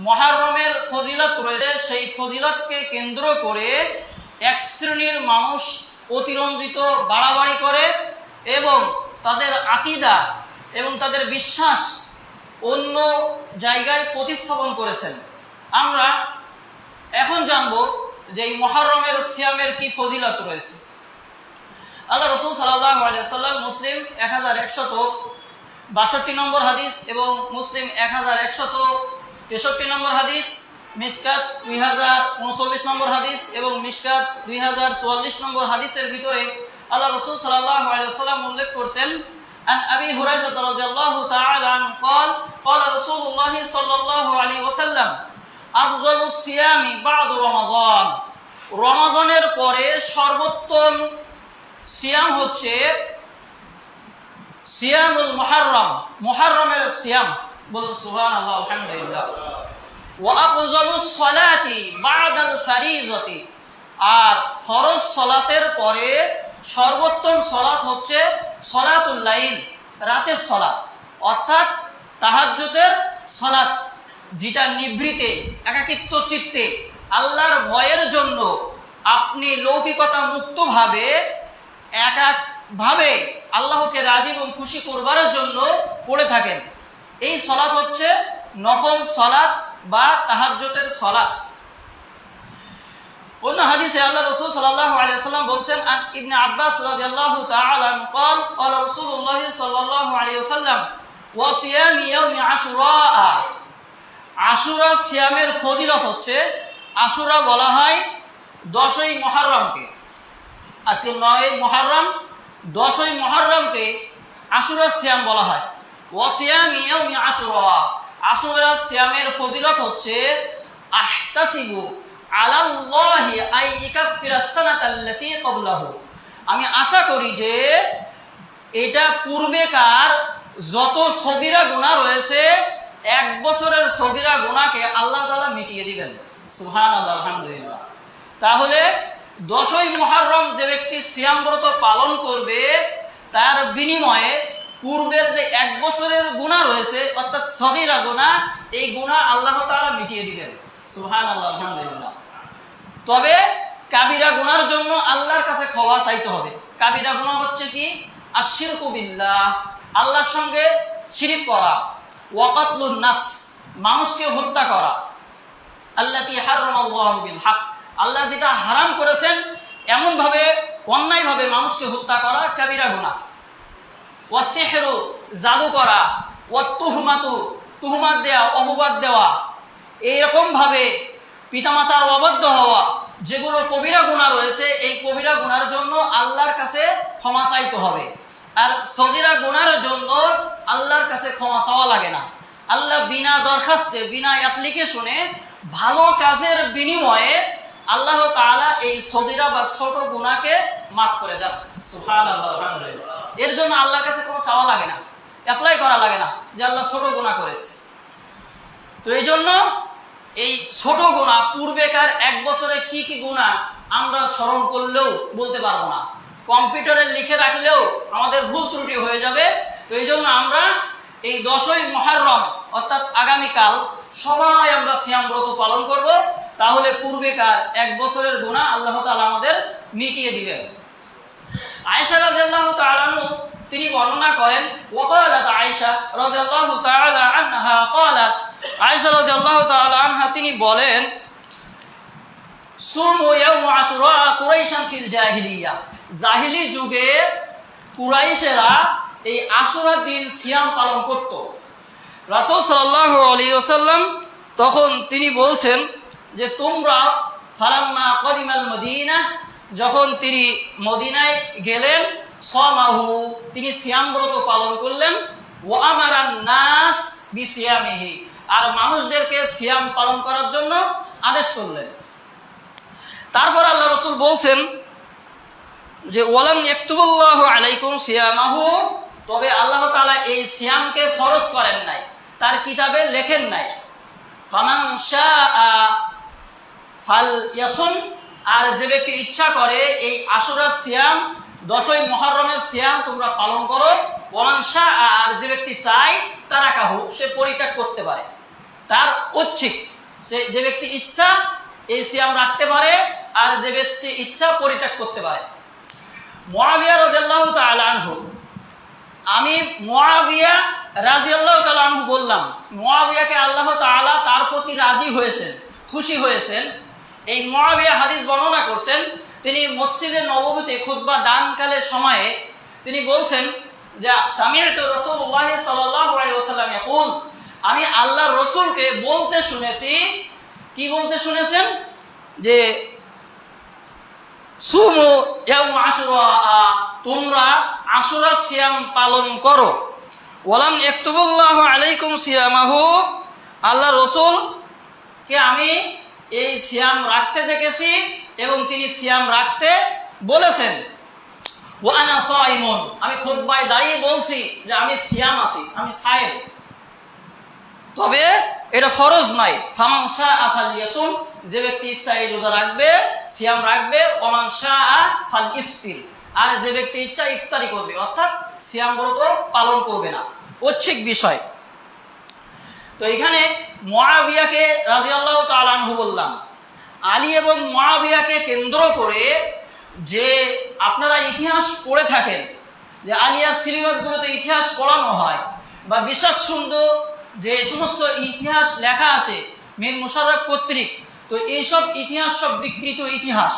মুহররমের ফজিলত রয়েছে, সেই ফজিলতকে কেন্দ্র করে এক শ্রেণীর মানুষ অতিরঞ্জিত বাড়াবাড়ি করে এবং তাদের আকীদা এবং তাদের বিশ্বাস অন্য জায়গায় প্রতিস্থাপন করেছেন। আমরা এখন জানব যে এই মুহররমের সিয়ামের কি ফজিলত রয়েছে। আল্লাহ রাসূল সাল্লাল্লাহু আলাইহি ওয়াসাল্লাম মুসলিম 1162 নম্বর হাদিস এবং মুসলিম 1163 নম্বর হাদিস, মিশকাত 2039 নম্বর হাদিস এবং মিশকাত 2044 নম্বর হাদিসের ভিতরে আল্লাহ রাসূল সাল্লাল্লাহু আলাইহি ওয়াসাল্লাম উল্লেখ করেছেন, আন আবি হুরায়রা রাদিয়াল্লাহু তাআলা আনহু قال قال رسول الله صلى الله عليه وسلم أفضل الصيام بعد رمضان। রমজানের পরে সর্বোত্তম সিয়াম হচ্ছে সিয়ামুল মুহররম, মুহররমের সিয়াম। বলুন সুবহানাল্লাহ আলহামদুলিল্লাহ। ওয়া আফজালুস সালাতি বাদাল ফারিজাতি, আর ফরজ সালাতের পরে সর্বোত্তম সালাত হচ্ছে সালাতুল লাইল, রাতের সালাত, অর্থাৎ তাহাজ্জুদের সালাত, যেটা নিভৃতে একাকিত্ব চিত্তে আল্লাহর ভয়ের জন্য আপনি লৌকিকতা মুক্তভাবে একাকভাবে আল্লাহকে রাজি এবং খুশি করবার জন্য পড়ে থাকেন। এই সালাত হচ্ছে নফল সালাত বা তাহাজ্জুদের সালাত। অন্য হাদিসে আল্লাহ রাসূল সাল্লাল্লাহু আলাইহি ওয়াসাল্লাম বলেন, আন ইবনে আব্বাস রাদিয়াল্লাহু তাআলা আনহু قال قال رسول الله صلى الله عليه وسلم وصيام يوم عاشوراء। আশুরা সিয়ামের ফজিলত হচ্ছে, আশুরা বলা হয় 10ই মুহররমকে। আজকে 9ই মুহররম, 10ই মুহররমকে আশুরা সিয়াম বলা হয়। ওয়াসিয়াম ইয়াউমি আশুরা, আশুরা সিয়ামের ফজিলত হচ্ছে আহতাসিবু আলাল্লাহি আইয়াকাফিরাস সানাতাল্লাতী ক্বাবলাহু। আমি আশা করি যে এটা পূর্বেকার যত সগীরা গুনাহ রয়েছে, 1 বছরের সগীরা গুনাহকে আল্লাহ তাআলা মিটিয়ে দিবেন। সুবহানাল্লাহ আলহামদুলিল্লাহ। তাহলে 10ই মুহররম যে ব্যক্তি সিয়াম ব্রত পালন করবে, তার বিনিময়ে পূর্বের যে 1 বছরের গুনাহ রয়েছে অর্থাৎ সগীরা গুনাহ, এই গুনাহ আল্লাহ তাআলা মিটিয়ে দিবেন। সুবহানাল্লাহ আলহামদুলিল্লাহ। তবে কাবিরা গুনার জন্য আল্লাহর কাছে ক্ষমা চাইতে হবে। কাবিরা গুনাহ হচ্ছে কি? আশিরকু বিল্লাহ, আল্লাহর সঙ্গে শিরিক করা, ওয়া কাতলুন নাফস, মানুষকে হত্যা করা, আল্লাতী হারামাল্লাহু বিল হক, আল্লাহ যেটা হারাম করেছেন এমন ভাবে অন্যায়ভাবে মানুষকে হত্যা করা কাবিরা গুনাহ। ওয়া সিহরু, জাদু করা, ওয়া তুহমাতু, তুহমাত দেওয়া, অপবাদ দেওয়া, এইরকম ভাবে পিতামাতার অবাধ্য হওয়া, যেগুলো কবিরা গুনাহ রয়েছে, এই কবিরা গুনার জন্য আল্লাহর কাছে ক্ষমা চাইতে হবে। আর সগীরা গুনার জন্য আল্লাহর কাছে ক্ষমা চাওয়া লাগে না। আল্লাহ বিনা দরখাস্তে, বিনা অ্যাপ্লিকেশনে, ভালো কাজের বিনিময়ে আল্লাহ তাআলা এই সগীরা বা ছোট গুনাহকে মাফ করে দেন। সুবহানাল্লাহ আলহামদুলিল্লাহ। এর জন্য আল্লাহর কাছে কোনো চাওয়া লাগে না, অ্যাপ্লাই করা লাগে না যে আল্লাহ ছোট গুনাহ করেছে। তো এই জন্য এই ছোট গুনাহ, পূর্বেকার 1 বছরে কি কি গুনাহ আমরা স্মরণ করলেও বলতে পারবো না, কম্পিউটারে লিখে রাখলেও আমাদের ভুল ত্রুটি হয়ে যাবে। তো এই জন্য আমরা এই 10ই মুহররম অর্থাৎ আগামীকাল সবাই আমরা সিয়াম ব্রত পালন করব, তাহলে পূর্বেকার 1 বছরের গুনাহ আল্লাহ তাআলা আমাদের মিটিয়ে দিবেন। আয়েশা রাদিয়াল্লাহু তাআলা তিনি বর্ণনা করেন, ওয়াকালাত আয়েশা রাদিয়াল্লাহু তাআলা আনহা ক্বালাত, আয়েশা রাদিয়াল্লাহু তাআলা আনহা তিনি বলেন, সুমু ইয়াউম আশুরা কুরাইশান ফিল জাহিলিয়া, জাহিলি যুগে কুরাইশেরা এই আশুরা দিন সিয়াম পালন করত। রাসূল সাল্লাল্লাহু আলাইহি ওয়াসাল্লাম তখন তিনি বলছেন যে তোমরা ফালাম্মা কদিমাল মদিনা, যখন তিনি মদিনায় গেলেন, সামাহু, তিনি সিয়াম ব্রত পালন করলেন, ওয়া আমারান নাস বিসিয়ামিহি, আর মানুষদেরকে সিয়াম পালন করার জন্য আদেশ করলেন। তারপর আল্লাহ রাসূল বলছেন যে ওয়ালাম ইয়াকতুবুল্লাহু আলাইকুম সিয়ামাহু, তবে আল্লাহ তাআলা এই সিয়ামকে ফরজ করেন নাই, তার কিতাবে লেখেন নাই। ফামান শাআ ফালইয়াসুম, আর যে ব্যক্তি ইচ্ছা করে এই আশুরা সিয়াম, 10ই মুহররমের সিয়াম তোমরা পালন করো। ওয়ামান শাআ, আর যে ব্যক্তি চায় তারাকাহু, সে পরিত্যাগ করতে পারে। তার ঐচ্ছিক, যে ব্যক্তি ইচ্ছা এই সিয়াম রাখতে পারে, আর যে ব্যক্তি ইচ্ছা পরিত্যাগ করতে পারে। মুআবিয়া রাদিয়াল্লাহু তাআলা আনহু, আমি মুআবিয়া রাদিয়াল্লাহু তাআলা আনহু বললাম, মুআবিয়াকে আল্লাহ তাআলা তার প্রতি রাজি হয়েছেন, খুশি হয়েছেন। এই মুআবিয়া হাদিস বর্ণনা করছেন, তিনি মসজিদে নববীতে খুতবা দানকালের সময়ে তিনি বলছেন যে সামি'তু রাসূলুল্লাহ সাল্লাল্লাহু আলাইহি ওয়াসাল্লাম ইয়াকুল, আমি আল্লাহর রাসূলকে বলতে শুনেছি। কি বলতে শুনেছেন? যে সুমু ইয়াউম আশুরা, তোমরা আশুরা সিয়াম পালন করো। ওয়ালাম ইয়াকতুবুল্লাহু আলাইকুম সিয়ামাহু, আল্লাহ রাসূলকে আমি এই সিয়াম রাখতে দেখেছি এবং তিনি সিয়াম রাখতে বলেছেন। ওয়া আনা সাইমুন, আমি খুতবায় দাঁড়িয়ে বলছি যে আমি সিয়াম আছি, আমি সায়েম, তবে এটা ফরজ নয়। ফামান শাআ ফালইয়াসুম, যে ব্যক্তি ইচ্ছা এই রোজা রাখবে, সিয়াম রাখবে। ওমান শাআ ফালইফতির, আর যে ব্যক্তি ইচ্ছা ইফতারি করবে, অর্থাৎ সিয়াম ব্রত পালন করবে না, ঐচ্ছিক বিষয়। তো এখানে মুআবিয়াকে রাদিয়াল্লাহু তাআলা আনহু বললাম, আলী এবং মুআবিয়াকে কেন্দ্র করে যে আপনারা ইতিহাস পড়ে থাকেন, যে আলিয়া সিলেবাসগুলোতে ইতিহাস পড়ানো হয়, বা বিশ্বাস সুন্দর যে সমস্ত ইতিহাস লেখা আছে মীর মুশাররফ কর্তৃক, তো এইসব ইতিহাস সব বিকৃত ইতিহাস।